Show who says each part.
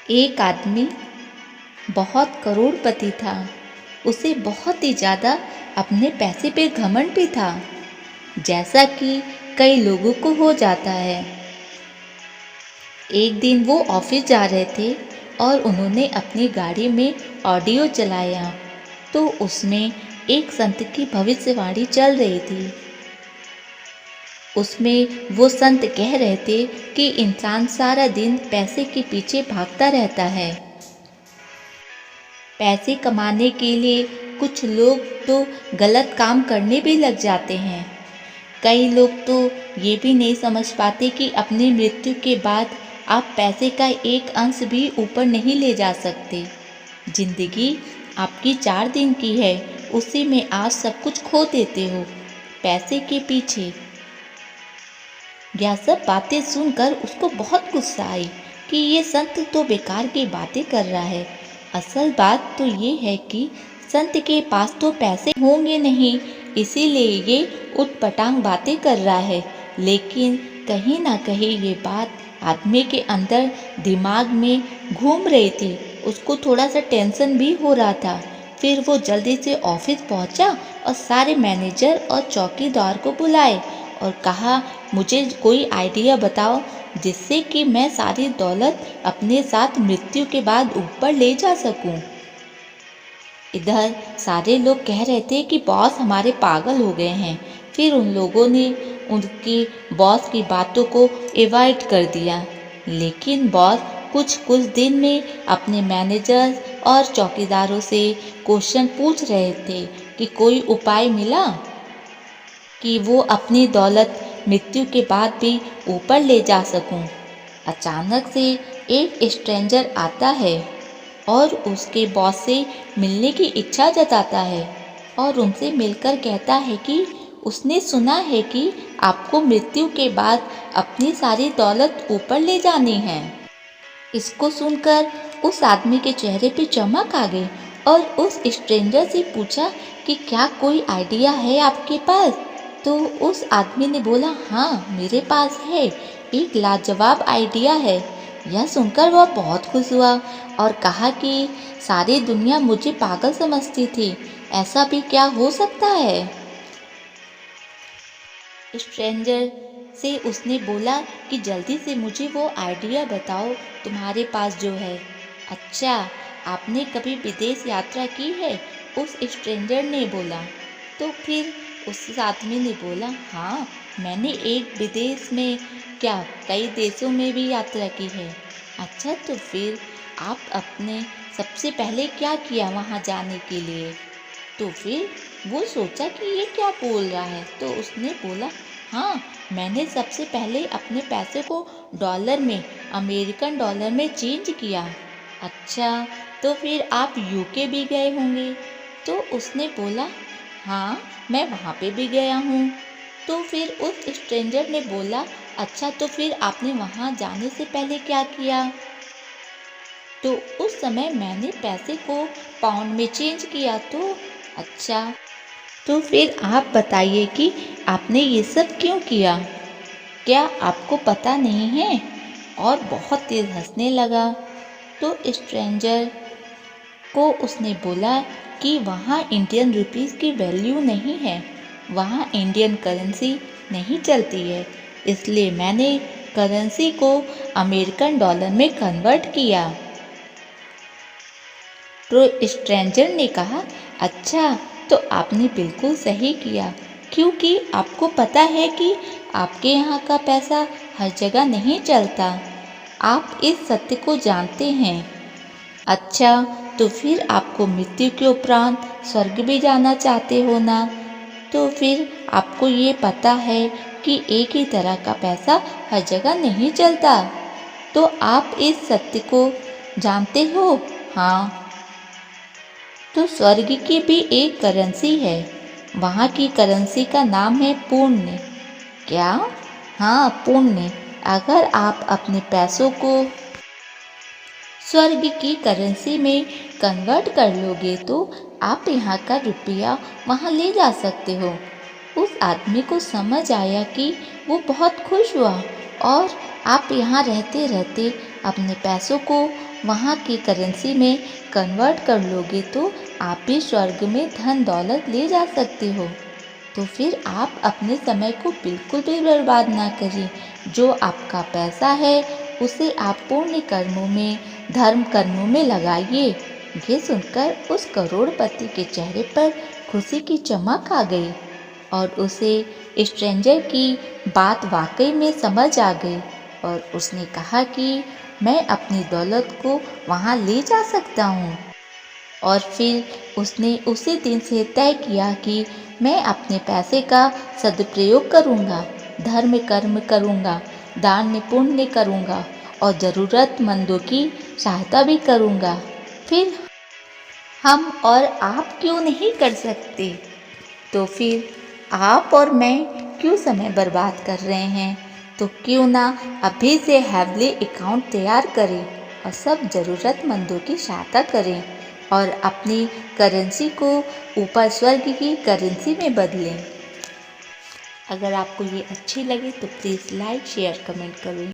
Speaker 1: एक आदमी बहुत करोड़पति था। उसे बहुत ही ज़्यादा अपने पैसे पे घमंड भी था, जैसा कि कई लोगों को हो जाता है। एक दिन वो ऑफिस जा रहे थे और उन्होंने अपनी गाड़ी में ऑडियो चलाया तो उसमें एक संत की भविष्यवाणी चल रही थी। उसमें वो संत कह रहे थे कि इंसान सारा दिन पैसे के पीछे भागता रहता है। पैसे कमाने के लिए कुछ लोग तो गलत काम करने भी लग जाते हैं। कई लोग तो ये भी नहीं समझ पाते कि अपनी मृत्यु के बाद आप पैसे का एक अंश भी ऊपर नहीं ले जा सकते। जिंदगी आपकी 4 दिन की है, उसी में आप सब कुछ खो देते हो पैसे के पीछे। यह सब बातें सुनकर उसको बहुत गुस्सा आई कि ये संत तो बेकार की बातें कर रहा है। असल बात तो ये है कि संत के पास तो पैसे होंगे नहीं, इसीलिए ये उटपटांग बातें कर रहा है। लेकिन कहीं ना कहीं ये बात आदमी के अंदर दिमाग में घूम रही थी। उसको थोड़ा सा टेंशन भी हो रहा था। फिर वो जल्दी से ऑफिस पहुंचा और सारे मैनेजर और चौकीदार को बुलाए और कहा, मुझे कोई आइडिया बताओ जिससे कि मैं सारी दौलत अपने साथ मृत्यु के बाद ऊपर ले जा सकूं। इधर सारे लोग कह रहे थे कि बॉस हमारे पागल हो गए हैं। फिर उन लोगों ने उनकी बॉस की बातों को एवॉइड कर दिया। लेकिन बॉस कुछ दिन में अपने मैनेजर और चौकीदारों से क्वेश्चन पूछ रहे थे कि कोई उपाय मिला कि वो अपनी दौलत मृत्यु के बाद भी ऊपर ले जा सकूं। अचानक से एक स्ट्रेंजर आता है और उसके बॉस से मिलने की इच्छा जताता है और उनसे मिलकर कहता है कि उसने सुना है कि आपको मृत्यु के बाद अपनी सारी दौलत ऊपर ले जानी है। इसको सुनकर उस आदमी के चेहरे पे चमक आ गई और उस स्ट्रेंजर से पूछा कि क्या कोई आइडिया है आपके पास। तो उस आदमी ने बोला, हाँ मेरे पास है, एक लाजवाब आइडिया है। यह सुनकर वह बहुत खुश हुआ और कहा कि सारी दुनिया मुझे पागल समझती थी, ऐसा भी क्या हो सकता है। स्ट्रेंजर से उसने बोला कि जल्दी से मुझे वो आइडिया बताओ तुम्हारे पास जो है। अच्छा, आपने कभी विदेश यात्रा की है? उस स्ट्रेंजर ने बोला। तो फिर उस आदमी ने बोला, हाँ मैंने एक विदेश में क्या कई देशों में भी यात्रा की है। अच्छा, तो फिर आप अपने सबसे पहले क्या किया वहाँ जाने के लिए? तो फिर वो सोचा कि ये क्या बोल रहा है, तो उसने बोला, हाँ मैंने सबसे पहले अपने पैसे को डॉलर में, अमेरिकन डॉलर में चेंज किया। अच्छा, तो फिर आप यूके भी गए होंगे? तो उसने बोला, हाँ मैं वहाँ पे भी गया हूँ। तो फिर उस स्ट्रेंजर ने बोला, अच्छा तो फिर आपने वहाँ जाने से पहले क्या किया? तो उस समय मैंने पैसे को पाउंड में चेंज किया। तो अच्छा, तो फिर आप बताइए कि आपने ये सब क्यों किया? क्या आपको पता नहीं है? और बहुत तेज हंसने लगा। तो स्ट्रेंजर को उसने बोला कि वहाँ इंडियन रुपीस की वैल्यू नहीं है, वहाँ इंडियन करेंसी नहीं चलती है, इसलिए मैंने करेंसी को अमेरिकन डॉलर में कन्वर्ट किया। तो स्ट्रेंजर ने कहा, अच्छा तो आपने बिल्कुल सही किया, क्योंकि आपको पता है कि आपके यहाँ का पैसा हर जगह नहीं चलता। आप इस सत्य को जानते हैं। अच्छा, तो फिर आपको मृत्यु के उपरांत स्वर्ग भी जाना चाहते हो ना? तो फिर आपको ये पता है कि एक ही तरह का पैसा हर जगह नहीं चलता। तो आप इस सत्य को जानते हो? हाँ। तो स्वर्ग की भी एक करेंसी है, वहाँ की करेंसी का नाम है पुण्य। क्या? हाँ पुण्य। अगर आप अपने पैसों को स्वर्ग की करेंसी में कन्वर्ट कर लोगे तो आप यहाँ का रुपया वहाँ ले जा सकते हो। उस आदमी को समझ आया कि वो बहुत खुश हुआ और आप यहाँ रहते रहते अपने पैसों को वहाँ की करेंसी में कन्वर्ट कर लोगे तो आप भी स्वर्ग में धन दौलत ले जा सकते हो। तो फिर आप अपने समय को बिल्कुल भी बर्बाद ना करिए। जो आपका पैसा है उसे आप पुण्य कर्मों में, धर्म कर्मों में लगाइए। ये सुनकर उस करोड़पति के चेहरे पर खुशी की चमक आ गई और उसे स्ट्रेंजर की बात वाकई में समझ आ गई और उसने कहा कि मैं अपनी दौलत को वहाँ ले जा सकता हूँ। और फिर उसने उसी दिन से तय किया कि मैं अपने पैसे का सदुपयोग करूँगा, धर्म कर्म करूँगा, दान पुण्य करूँगा और ज़रूरतमंदों की सहायता भी करूँगा। फिर हम और आप क्यों नहीं कर सकते? तो फिर आप और मैं क्यों समय बर्बाद कर रहे हैं? तो क्यों ना अभी से हेवली अकाउंट तैयार करें और सब ज़रूरतमंदों की सहायता करें और अपनी करेंसी को ऊपर स्वर्ग की करेंसी में बदलें। अगर आपको ये अच्छी लगे तो प्लीज़ लाइक शेयर कमेंट करें।